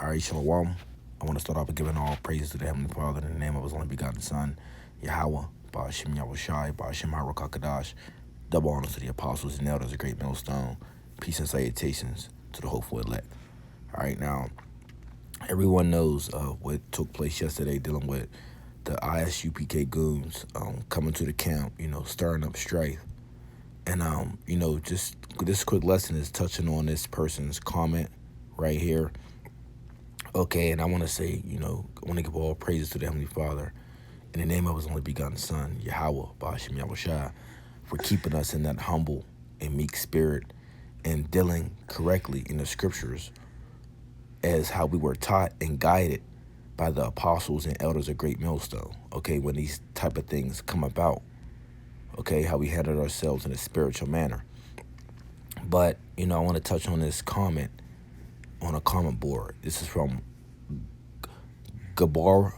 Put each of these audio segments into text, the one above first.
All right, Shalom. I want to start off by giving all praise to the Heavenly Father in the name of His only begotten Son, Yahweh, Ba'ashem Yahushai, Ba'ashem Harakakadash. Double honors to the apostles and elders, a great millstone. Peace and salutations to the hopeful elect. All right, now, everyone knows what took place yesterday dealing with the ISUPK goons coming to the camp, stirring up strife. And, just this quick lesson is touching on this person's comment right here. Okay, and I want to say, I want to give all praises to the Heavenly Father in the name of His only begotten Son, Yahweh, Ba'ashem Yahushai, for keeping us in that humble and meek spirit and dealing correctly in the scriptures as how we were taught and guided by the apostles and elders of Great Millstone, okay, when these type of things come about, okay, how we handled ourselves in a spiritual manner. But, I want to touch on this comment on a comment board. This is from Gabor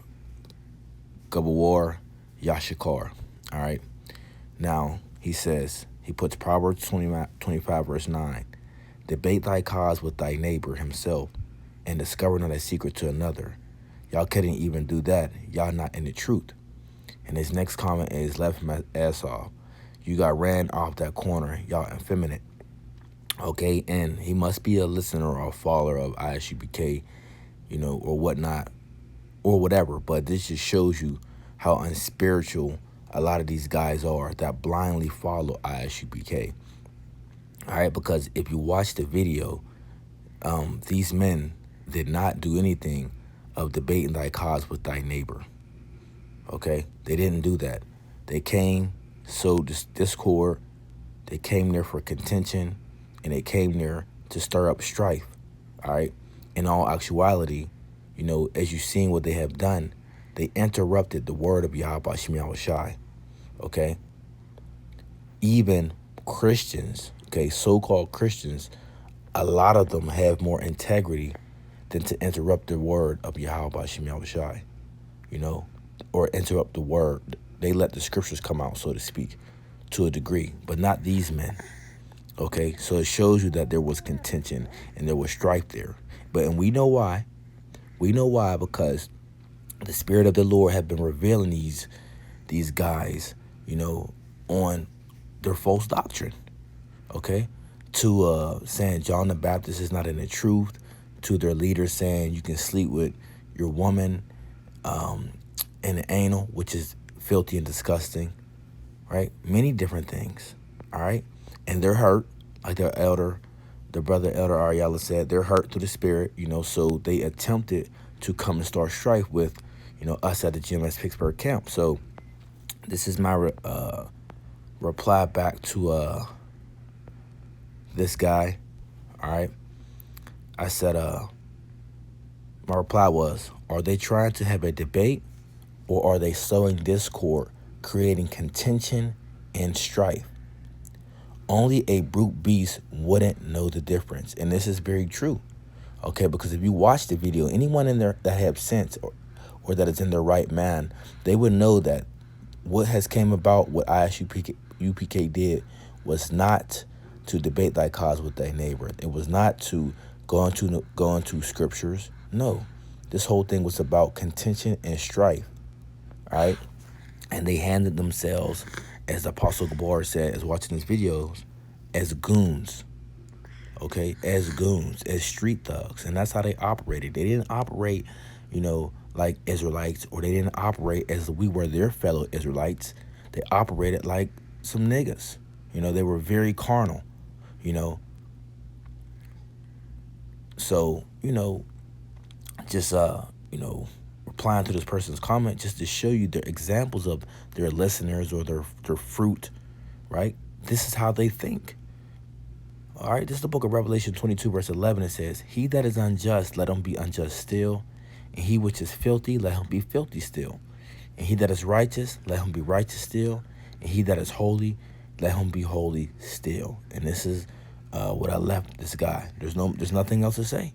Yashikar. All right. Now, he says, he puts Proverbs 25, verse 9. Debate thy cause with thy neighbor himself, and discover not a secret to another. Y'all couldn't even do that. Y'all not in the truth. And his next comment is, left my ass off. You got ran off that corner. Y'all effeminate. Okay, and he must be a listener or a follower of ISUPK, or whatnot, or whatever. But this just shows you how unspiritual a lot of these guys are that blindly follow ISUPK. All right, because if you watch the video, these men did not do anything of debating thy cause with thy neighbor. Okay, they didn't do that. They came, sowed discord. They came there for contention. And they came there to stir up strife, all right? In all actuality, as you've seen what they have done, they interrupted the word of Yahweh Ba'ashem Yahushai, okay? Even Christians, okay, so-called Christians, a lot of them have more integrity than to interrupt the word of Yahweh Ba'ashem Yahushai, or interrupt the word. They let the scriptures come out, so to speak, to a degree, but not these men. Okay, so it shows you that there was contention and there was strife there. And we know why. We know why, because the Spirit of the Lord had been revealing these guys, on their false doctrine. Okay, to saying John the Baptist is not in the truth, to their leaders saying you can sleep with your woman in the anal, which is filthy and disgusting, right? Many different things, all right? And they're hurt, like their brother Elder Ariella said, they're hurt through the spirit, so they attempted to come and start strife with, us at the GMS Pittsburgh camp. So this is my reply back to this guy, all right? I said, my reply was, are they trying to have a debate, or are they sowing discord, creating contention and strife? Only a brute beast wouldn't know the difference. And this is very true. Okay, because if you watch the video, anyone in there that have sense or that is in their right mind, they would know that what has came about, what ISUPK did, was not to debate thy cause with thy neighbor. It was not to go into scriptures. No, this whole thing was about contention and strife. All right, and they handed themselves, as Apostle Gabor said, as watching these videos, as goons, okay, as goons, as street thugs. And that's how they operated. They didn't operate, like Israelites, or they didn't operate as we were their fellow Israelites. They operated like some niggas. They were very carnal, So, just, replying to this person's comment just to show you the examples of their listeners or their fruit, right? This is how they think. All right, this is the book of Revelation 22, verse 11. It says, he that is unjust, let him be unjust still. And he which is filthy, let him be filthy still. And he that is righteous, let him be righteous still. And he that is holy, let him be holy still. And this is what I left this guy. There's nothing else to say.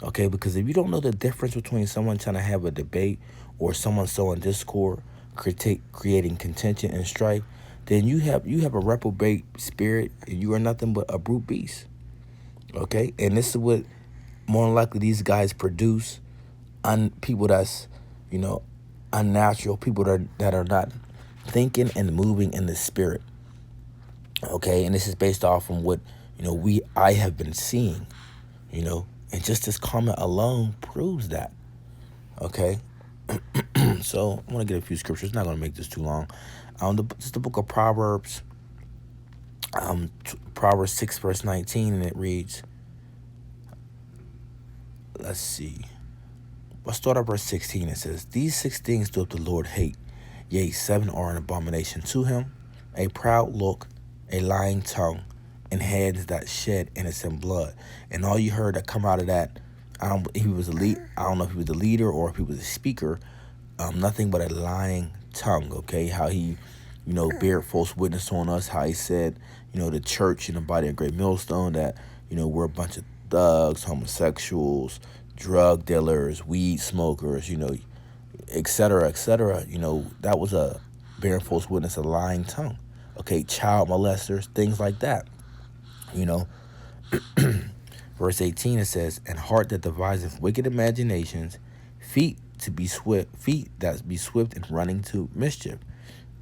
Okay, because if you don't know the difference between someone trying to have a debate or someone sowing discord, creating contention and strife, then you have a reprobate spirit and you are nothing but a brute beast. Okay, and this is what more than likely these guys produce people that's, you know, unnatural, people that are not thinking and moving in the spirit. Okay, and this is based off from what, I have been seeing, and just this comment alone proves that. Okay, so I want to get a few scriptures. Not going to make this too long. This is the book of Proverbs, Proverbs 6 verse 19, and it reads. Let's see. Let's start at verse 16. It says, "These 6 things doth the Lord hate, yea, 7 are an abomination to him: a proud look, a lying tongue, and hands that shed innocent blood." And all you heard that come out of that, I don't know if he was a leader or if he was a speaker. Nothing but a lying tongue. Okay, how he, bear false witness on us. How he said, the church and the body of Great Millstone that, we're a bunch of thugs, homosexuals, drug dealers, weed smokers, et cetera, et cetera. That was a bearing false witness, a lying tongue. Okay, child molesters, things like that. You know, verse 18 it says, "And heart that deviseth wicked imaginations, feet that be swift in running to mischief,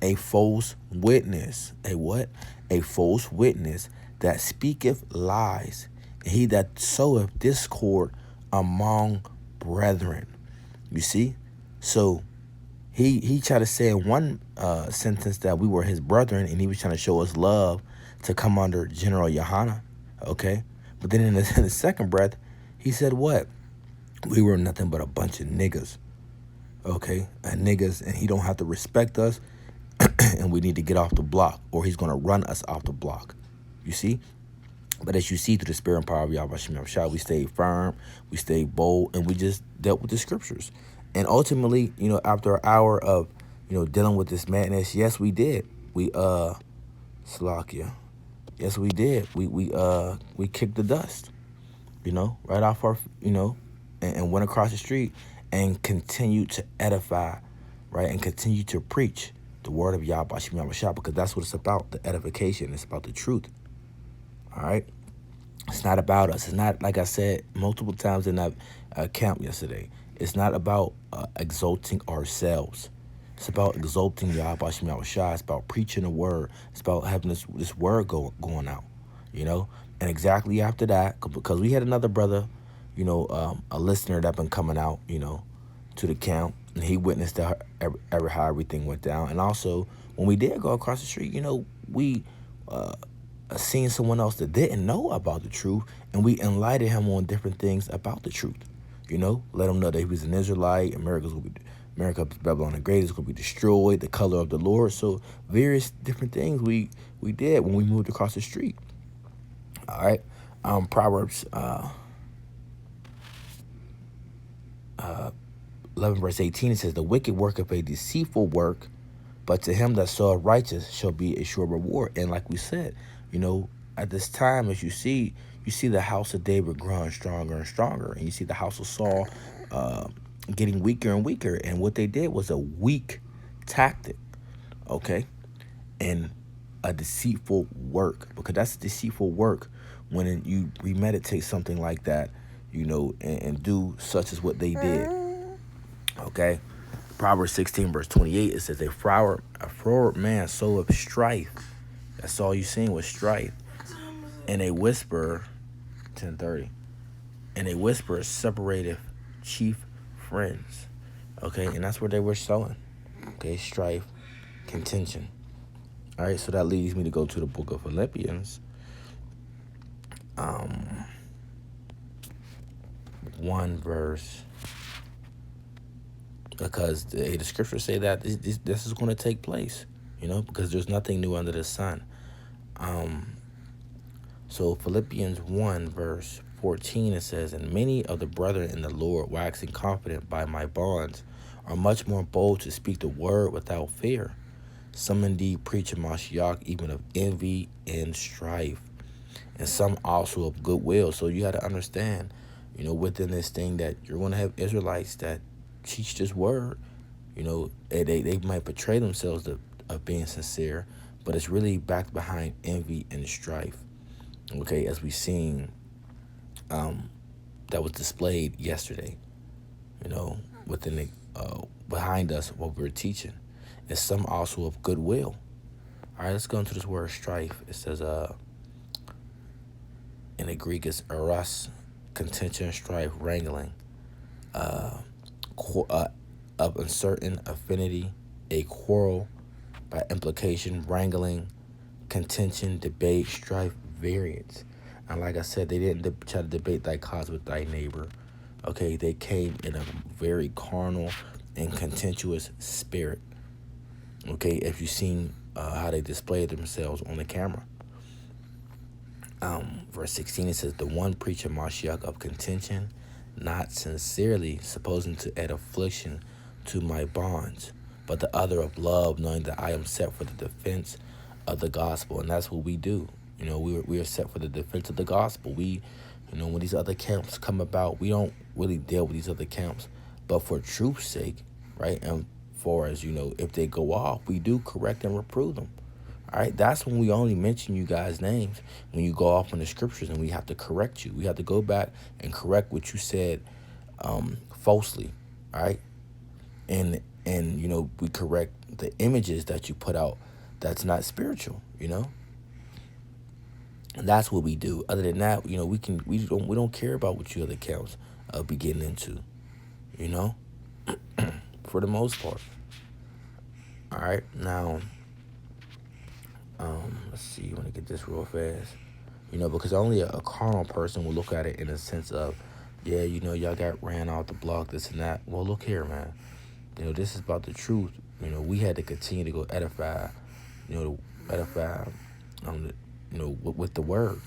a false witness." A what? A false witness that speaketh lies, and he that soweth discord among brethren. You see? So he tried to say in one sentence that we were his brethren, and he was trying to show us love to come under General Yohana. Okay? But then in the second breath, he said what? We were nothing but a bunch of niggas. Okay? And niggas, and he don't have to respect us, and we need to get off the block, or he's going to run us off the block. You see? But as you see through the spirit and power of Yahweh Shem Shah, we stayed firm, we stayed bold, and we just dealt with the scriptures. And ultimately, after an hour of, dealing with this madness, yes, we did. We Salakia. Yes, we did. We kicked the dust, right off our, and went across the street and continued to edify, right, and continue to preach the word of Yahweh Shem Shah, because that's what it's about, the edification. It's about the truth. All right? It's not about us. It's not, like I said multiple times in that camp yesterday, it's not about exalting ourselves. It's about exalting Yahweh Shem Shah. It's about preaching the word. It's about having this word going out, And exactly after that, because we had another brother, a listener that been coming out, to the camp, and he witnessed how everything went down. And also, when we did go across the street, we seen someone else that didn't know about the truth, and we enlightened him on different things about the truth. Let him know that he was an Israelite. America, Babylon the Great is going to be destroyed. The color of the Lord. So various different things we did when we moved across the street. All right, Proverbs 11 verse 18, it says, "The wicked worketh a deceitful work, but to him that soweth righteous shall be a sure reward." And like we said, at this time, as you see the house of David growing stronger and stronger, and you see the house of Saul getting weaker and weaker. And what they did was a weak tactic, okay, and a deceitful work, because that's deceitful work when you premeditate something like that, and do such as what they did. Okay, Proverbs 16 verse 28, it says, "A froward man soweth strife." That's all you seen was strife. "And a whisper," 10:30, "and a whisper separateth chief friends." Okay, and that's where they were sowing. Okay, strife, contention. All right, so that leads me to go to the book of Philippians, 1 verse, because the scriptures say that this is going to take place, because there's nothing new under the sun. So Philippians 1 verse 14, it says, "And many of the brethren in the Lord, waxing confident by my bonds, are much more bold to speak the word without fear. Some indeed preach a Mashiach, even of envy and strife, and some also of goodwill." So you got to understand, within this thing, that you're going to have Israelites that teach this word. They might portray themselves of being sincere, but it's really backed behind envy and strife. Okay, as we seen that was displayed yesterday, within behind us what we were teaching. And some also of goodwill. All right, let's go into this word strife. It says, in the Greek, it's eros, contention, strife, wrangling, qu- uh, of uncertain affinity, a quarrel, by implication, wrangling, contention, debate, strife, variance. And like I said, they didn't try to debate thy cause with thy neighbor. Okay, they came in a very carnal and contentious spirit. Okay, if you've seen how they displayed themselves on the camera. Verse 16, it says, the one preacher Mashiach of contention, not sincerely, supposing to add affliction to my bonds, but the other of love, knowing that I am set for the defense of the gospel. And that's what we do. We are set for the defense of the gospel. When these other camps come about, we don't really deal with these other camps. But for truth's sake, right, and for as, if they go off, we do correct and reprove them. All right, that's when we only mention you guys' names when you go off in the scriptures, and we have to correct you. We have to go back and correct what you said falsely. All right, and we correct the images that you put out that's not spiritual. And that's what we do. Other than that, we don't care about what you other accounts be getting into. For the most part. All right, now. Let's see. You want to get this real fast, because only a carnal person will look at it in a sense of, yeah, y'all got ran off the block, this and that. Well, look here, man. This is about the truth. We had to continue to go edify, edify, with the word,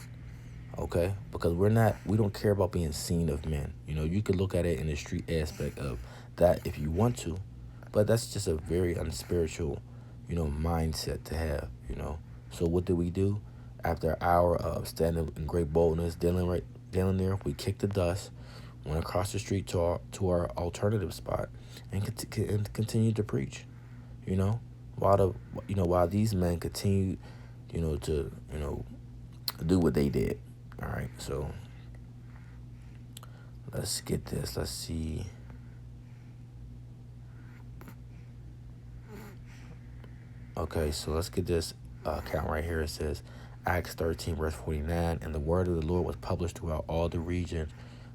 okay? Because we don't care about being seen of men. You could look at it in the street aspect of that if you want to, but that's just a very unspiritual, mindset to have, So what did we do? After an hour of standing in great boldness, dealing there, we kicked the dust, went across the street to our alternative spot, and continued to preach. While these men continued, to do what they did. All right, so let's get this. Let's see. Okay, so let's get this account right here. It says, Acts 13, verse 49, and the word of the Lord was published throughout all the region.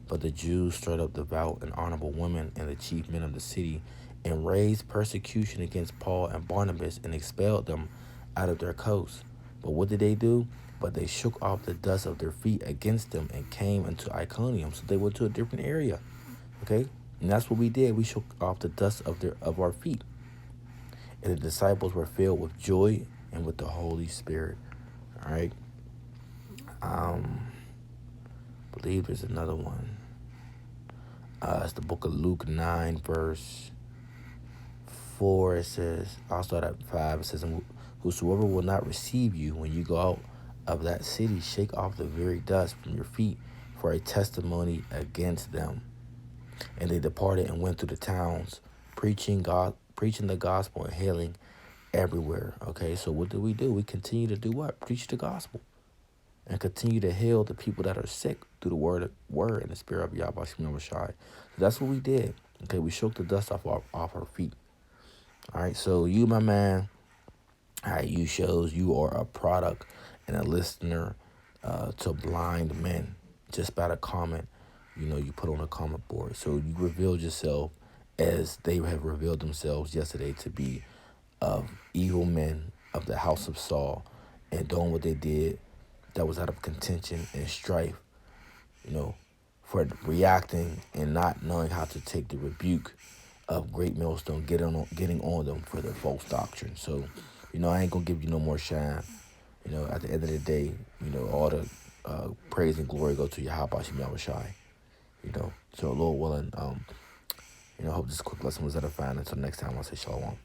But the Jews stirred up devout and honorable women and the chief men of the city, and raised persecution against Paul and Barnabas, and expelled them out of their coasts. But what did they do? But they shook off the dust of their feet against them and came into Iconium. So they went to a different area. Okay? And that's what we did. We shook off the dust of our feet. And the disciples were filled with joy and with the Holy Spirit. All right. I believe there's another one. It's the book of Luke 9, verse 4. It says, I'll start at 5. It says, whosoever will not receive you when you go out of that city, shake off the very dust from your feet for a testimony against them. And they departed and went through the towns, preaching the gospel and healing everywhere. Okay, so what do? We continue to do what? Preach the gospel. And continue to heal the people that are sick through the word and the spirit of Yahweh Shai. So that's what we did. Okay, we shook the dust off our feet. All right, so you, my man, all right, you shows you are a product and a listener to blind men just by the comment, you put on a comment board. So you revealed yourself as they have revealed themselves yesterday to be evil men of the house of Saul and doing what they did that was out of contention and strife, for reacting and not knowing how to take the rebuke of great millstone getting on them for their false doctrine. So, I ain't gonna give you no more shine. At the end of the day, all the praise and glory go to Yahweh Shai. So Lord willing, hope this quick lesson was edifying. Until next time, I'll say shalom.